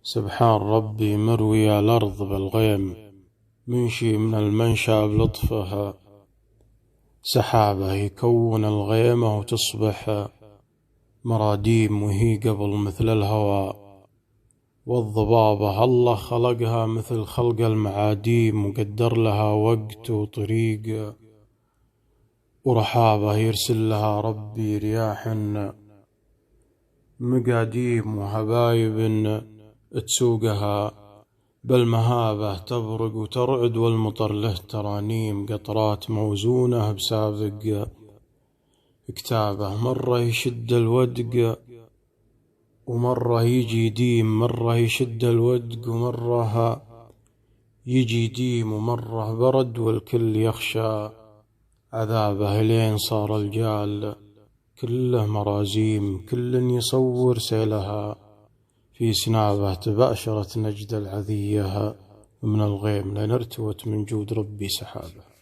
سبحان ربي مروي الأرض بالغيم، منشي من المنشأ بلطفها، سحابه يكون الغيمة وتصبح مراديم وهي قبل مثل الهواء. والضبابة الله خلقها مثل خلق المعاديم، وقدر لها وقت وطريق ورحابة يرسل لها ربي رياح مقاديم وهبايب تسوقها بالمهابة تبرق وترعد، والمطر له ترانيم قطرات موزونة بسابق كتابه. مرة يشد الودق ومرة يجي يديم، مرة يشد الودق ومرة يجي يديم، ومرة برد والكل يخشى عذابه. لين صار الجال كله مرازيم، كل يصور سيلها في سنابه. تباشرت نجد العذية من الغيم، لين ارتوت من جود ربي سحابه.